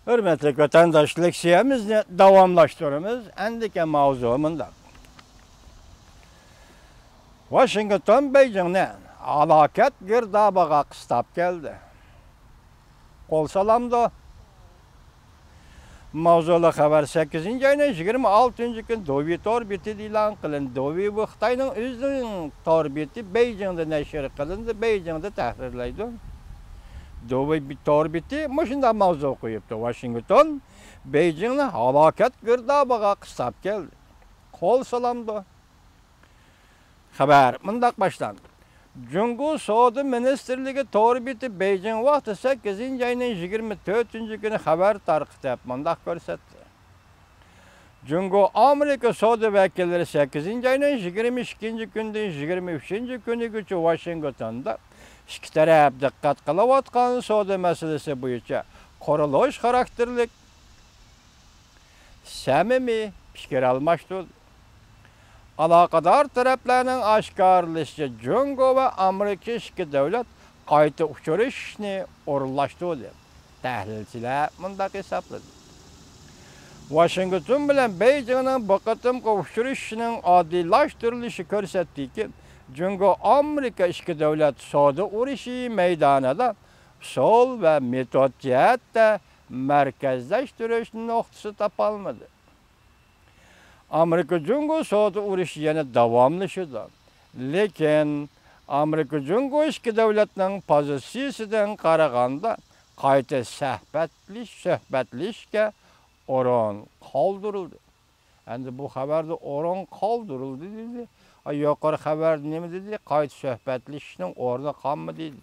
Hürmetli vatandaş leksiyemizni davamlaştırımız. Endike mavzumunda. Washington Beijing'den alaket girdabaga qistap geldi. Kol salamdı. Mavzulu haber 8. ayının 26. gün Dovi torbiti ilan kılındı. Dovi bu Xitayning özünün torbiti Beijing'de neşir kılındı. Beijing'de tahrirlaydı. Dovi torbiti muşunda mavzu koyuptu. Washington Beijing'de halaket girdabaga qistap geldi. Kol salamdı. Haber mındak başlandı. Cungu Savdo Ministerligi torbiti Beijing vaqti 8. ayının 24. günü haber tarqitib mındak ko'rsatdi. Cungu Amerika savdo vakilleri 8. ayının 22. günden 23. günügacha Washingtonda ikki taraf diqqat qilayotgan savdo masalasi bo'yicha qurilish xarakterlik samimiy fikr almashtirdi. Alakadar taraflarının aşkarlışı Cungu ve Amerika iki devlet qayta uçurishni o'rinlashtirdi. Tahlilchilar mundaq hisobladı. Washington bilan Beijing'ning bu qatimqi uçurishining oddiylashtirishi ko'rsatdiki, Cungu Amerika iki devlet savdo urushi maydonida sol ve metod jihatda markazlashtirish nuqtasi topolmadi. Amerika Cungu savdo urushi yana davomlashadi. Lekin Amerika Cungu ikki davlatning pozitsiyasidan qaraganda qayta suhbatlashishga o'rin qoldirildi. Endi bu xabarda o'rin qoldirildi dedi. Yuqori xabar nima dedi? Qayta suhbatlashishning o'rni qolmadi dedi.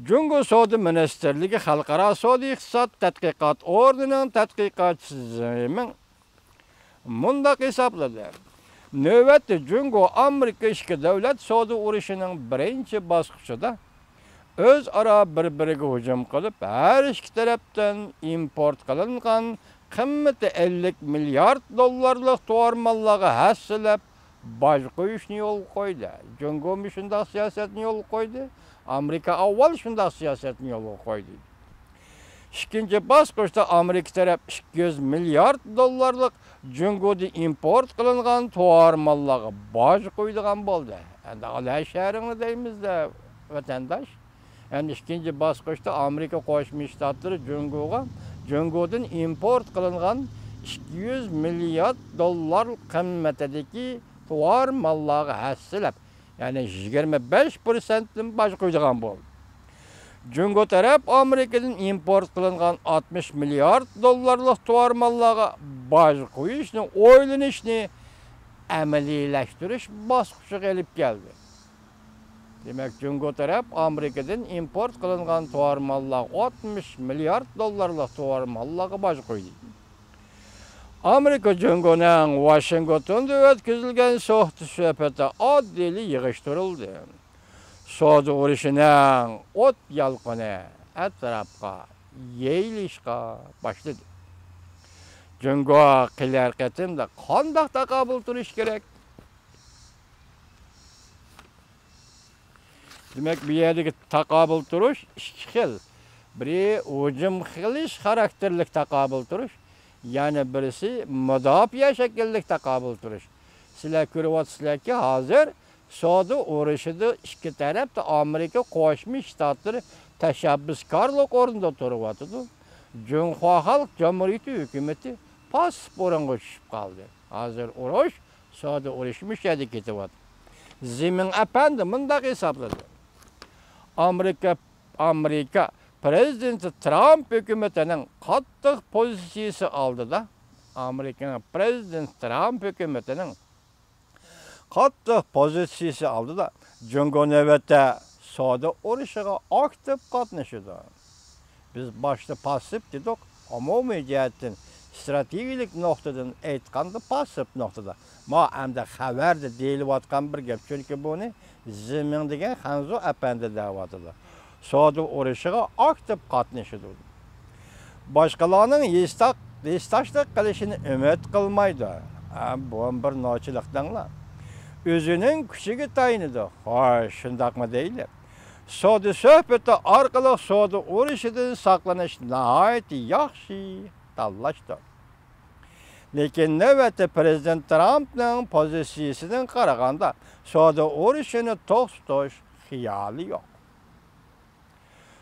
Cungu savdo ministerligi xalqaro savdo iqtisod tadqiqot o'rnining tadqiqotchisining mundaq hisobladı. Növbetde Cungu Amerika iki devlet savdo urushining birinchi bosqichida o'zaro bir-biriga hujum qilib, har ikki tarafdan import qilingan qimmati 50 milliard dollarlik tovar mallarga hassilab boj qo'yishni yo'l qo'ydi. Cungu shunday siyosatni yo'l qo'ydi. Amerika avval shunday siyosatni yo'l qo'ydi. İkinci bosqichda Amerika taraf 200 milliard dollarlik Cungu'da import qilingan tovar mallarga boj qo'ydigan bo'ldi. Endi alay sharini deymizda vatandaş. Endi ikinci bosqichda Amerika Qo'shma Shtatlari Cungu'dan import qilingan 200 milliard dollar qimmatidagi tovar mallarga hassilab, ya'ni 25%dan boj qo'ydigan bo'ldi. Cungu taraf Amerika'dan import qilingan 60 milliard dollarlik tovar mallarga boj qo'yishni o'ylanishni amaliylashtirish bosqichiga olib keldi. Demak, Cungu taraf Amerika'dan import qilingan tovar mallarga 60 milliard dollarlik tovar mallarga boj qo'ydi. Amerika Cungu'ning Washingtonda o'tkazilgan suhbati oddiy yig'ishtirildi. Savdo urushining o't yalqini atrofga yeyilishga boshladi. Cungu qilar qatimda qanday taqobil turish kerak? Demak, bu yerdagi taqobil turish ikki xil. Biri hujum qilish xarakterlik taqobil turish, yana birisi mudofaa shakllik taqobil turish. Sizlar ko'ryapsizlarki, hozir savdo urushida ikki tarafda Amerika Qo'shma Shtatlari tashabbuskorlik o'rnida turyapti. Junxo Xalq Jamhuriyati hukumati past o'ringa tushib qoldi. Hozir urush savdo urushmishadi ketyapti. Zimin apandi mundaq hisobladi. Amerika prezidenti Trump hukumatining qattiq pozitsiyasi oldida Amerikaning prezidenti Trump hukumatining qattiq pozitsiyasi oldida Cungu navbatda savdo urushiga aktiv qatnashadi. Biz boshda passiv dedik, umumiy jihatdan strategik nuqtadan aytganda passiv nuqtada. Ma hamda xabarda deyilayotgan bir gap, chunki buni Zimin degan Xanzo apandi da'vatida. Savdo urushiga aktiv qatnashadi. Boshqalarning yestashlik qilishini umid qilmaydi. Bu bir nochilikdanlar. Özünün küçüğü tayinidir. Hoş, şundaq mı değil? Soda söhbeti arqalıq soda urushidan saqlanish nihoyat yaxshi tanlashdir. Lekin navbatda Prezident Trumpning pozitsiyasidan qaraganda soda urushini to'xtatish xiyoli yo'q.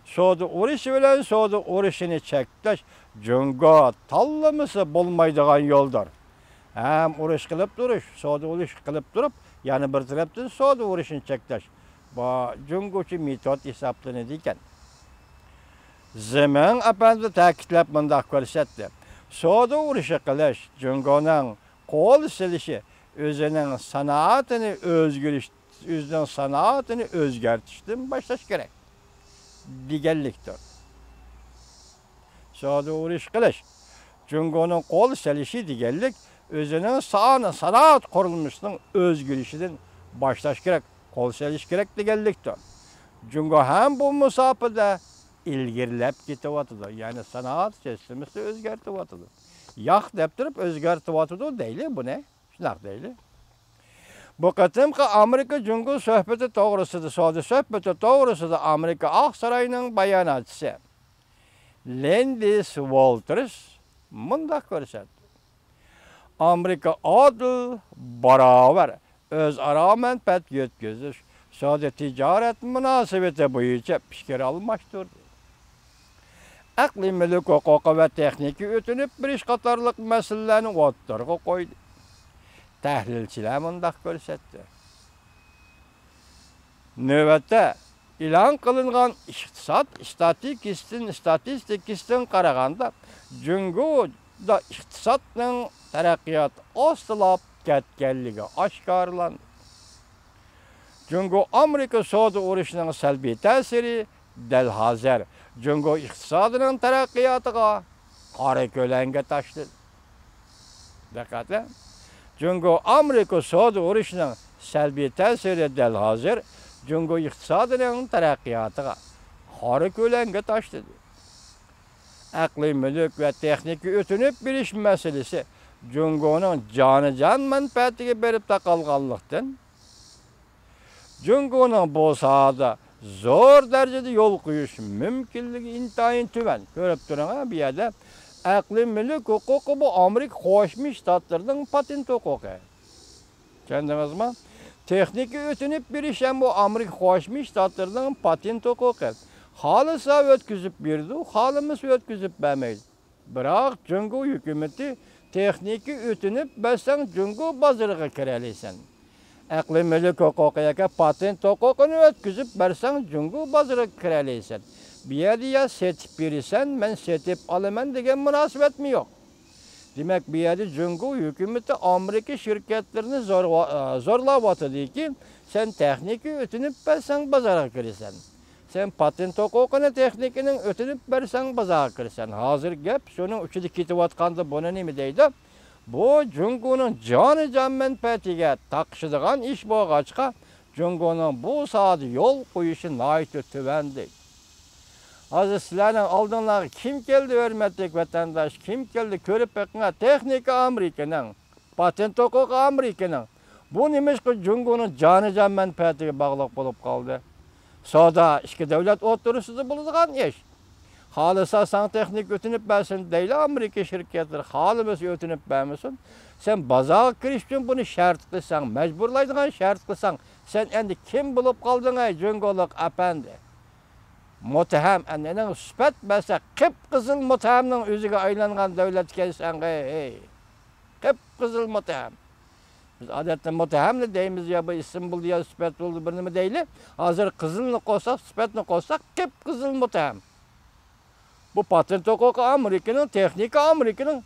Soda urushi bilan soda urushini cheklash Jungo tanlamasa bo'lmaydigan yo'ldir. Ham urush qilib turish, soda urush qilib turib, yana bir tarafdan soda urushini cheklash bu Jungochi metod hisoblanadi ekan. Zemin apandi ta'kidlab mundaq ko'rsatdi. Soda urushi qilish Jungoning qo'l silishi o'zining sanoatini o'zgartirishdan boshlash kerak deganlikdir. Soda urush qilish Jungoning qo'l silishi deganlik o'zining sanoat qurilmasining o'zgarishidan boshlash kerak, qo'l silish kerak deganlikdir. Jungo ham bu musofada ilgirlab ketyapti. Ya'ni sanoat sistemasi o'zgartiryapti. Yo'q deb turib o'zgartiryapti deyli buni. Shunaqa deyli. Bu qatimqi Amerika Jungo suhbati to'g'risida, soda suhbati to'g'risida Amerika Oq saroyining bayonotchisi Landis Walters mundaq ko'rsatdi. Amerika adil, barobar, o'zaro manfaat yetkazish, soda tijorat munosabati bo'yicha fikr almashtirdi. Aqliy mulk huquqi va texnika o'tinib berish qatorliq masalalarni o'rtaga qo'ydi. Tahlilchilar mundaq ko'rsatdi. Navbatda e'lon qilingan iqtisod statistikasidan qaraganda Jungoda iqtisodning taraqqiyot ostilab ketganligi oshkorlandi. Jungo Amerika soda urushining salbiy ta'siri dal hozir Jungo iqtisodining taraqqiyotiga qora ko'langa tashladi. Diqqat. Jungo Amerika soda urushining salbiy ta'siri dal hozir Jungo iqtisodining taraqqiyotiga qora ko'langa tashladi. Aqliy mulk va texnika o'tinib berish masalasi Jungoning jonijon manfaatiga berib taqalganlikdan Jungoning bu sohada zo'r darajada yo'l qo'yish mumkinligi intayin tuban. Ko'rib turing, bu yerda aqliy mulk huquqi bu Amerika Qo'shma Shtatlarining patent huquqi. Tushundingizmi? Texnika o'tinib berish ham bu Amerika Qo'shma Shtatlarining patent huquqi. Xohlasa o'tkazib berdi, xohlamasa o'tkazib bermaydi. Biroq Jungo hukumatı texnika o'tinib bersang Jungo bozoriga kira olasan. Aqliy mulk huquqiga patent huquqini o'tkazib bersang Jungo bozoriga kira olasan. Bu yerda ya setib berasan, men setib olaman degan munosabatmi yo'q. Demak, bu yerda Jungo hukumatı Amerika shirkatlarini zo'rlayapti-ki, sen texnika o'tinib bersang bozoriga kirasan. Sen patent huquqini texnikaning o'tinib bersang bozorga kirasan. Hozir gap shuning uchida ketayotganda buni nima deydi? Bu Jungoning jonijon manfaatiga taqishadigan ish bo'lg'achqa, Jungoning bu sohada yo'l qo'yishi nihoyat tuvandi. Hozir sizlarning oldinlarga kim keldi, hurmatli vatandosh? Kim keldi? Ko'rib beqinglar, texnika Amerikaning, patent huquqi Amerikaning. Bu nimashqa Jungoning jonijon manfaatiga bog'liq bo'lib qoldi? Soda ikki davlat o'rtasida bo'ladigan ish. Xohlasa san texnik o'tinib bersin deyli Amerika shirkatlari, xohlamasa o'tinib bermasin. Sen bozorga kirish uchun buni shart qilsang, majburlaydigan shart qilsang, sen endi kim bo'lib qolding ay Jungoliq apandi? Muttaham anning sifat bersa qip-qizil muttahamning o'ziga aylangan davlat kelsan, ey. Qip-qizil muttaham. Biz odatda muttahamni deymiz ya bu Istanbul ya sifat bo'ldi bir nima deyli. Hozir qizilni qo'ysak, sifatni qo'ysak qip-qizil muttaham. Bu patent huquqi Amerikaning, texnika Amerikaning,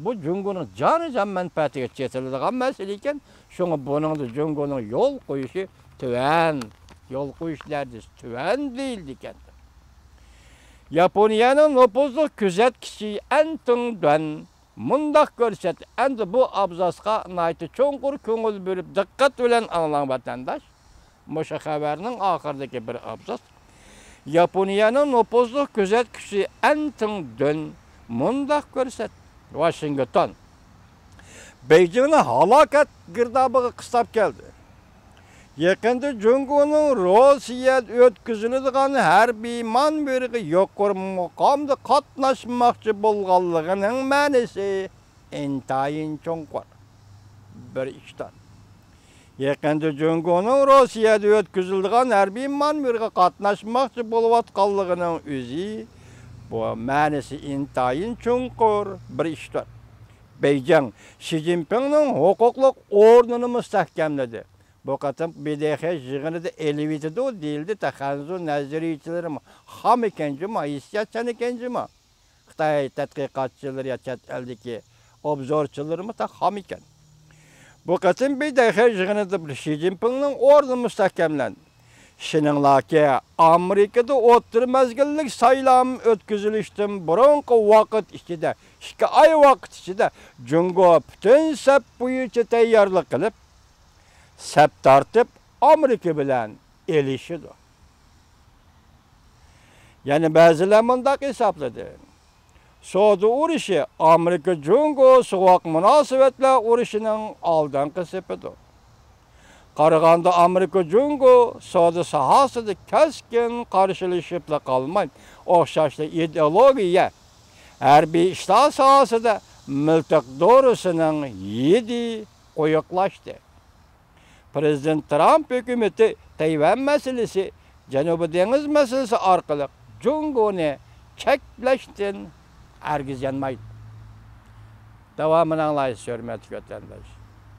bu Jungoning jonijon manfaatiga chetiladigan masala ekan. Shunga buningda Jungoning yo'l qo'yishi tuvan, yo'l qo'yishlarda tuvan deyildi ekan. Yaponiyaning nopozli kuzatkichi Anton Don mundaq ko'rsatdi. Endi bu abzasga naytı cho'nqur ko'ngil berib diqqat bilan anglang vatandosh. Musha xabarning oxiridagi bir abzas. Yaponiyaning nopozli kuzatkichi Anton Don mundaq ko'rsatdi. Washington Beijingni halokat girdobiga qistab keldi. Yakında Cungo'nun Rusya'da ötküzülüdüğün harbiy manberigi yuqori muqamda qatnaşmakçı bolğanlığının ma'nisi intayin cho'nqur. Bir iştan. Yakında Cungo'nun Rusya'da ötküzülüdüğün harbiy manberigi qatnaşmakçı bolýatganlygynın özü bu ma'nisi intayin cho'nqur bir iştan. Beijing Xi Jinping'nin hukuklyk ornuny müstahkemledi. Bu katım BDH yığınıda elevitidi o değildi. Tahanzu nazariyçilerim ham ekenci mi, hissiyatçan ekenci mi? Xitay tadqiqatçıları ya chet eldeki obzorçıları mı ta ham eken. Bu katım BDH yığınıda Xi Jinping'nin ordu müstahkemlendi. Şinanlaki Amerika'da otur mezgillik saylam ötküzülüştüm burunqi vaqt içinde, 2 ay vaqt içinde Jungo bütün sep boyunca tayyorlik qilib, sep tartib Amerika bilan elişidi. Yani ba'zilar mundaq hisobladi. Soğudu urushi Amerika Jungo soğuk münasebetler urushining oldingi sepidir. Qaraganda Amerika Jungo savdo sahasida keskin qarshilashibla qolmay, o'xshashli ideologiya harbiy ishlar sahasida miltiq dorisining yedi qo'yiqlashdi. Prezident Trump hukumati Tayvan masalasi, Janubiy dengiz masalasi orqali Jungoni cheklashdan hargiz yanmaydi. Davomini anglaysiz, hurmatli vatandoshlar.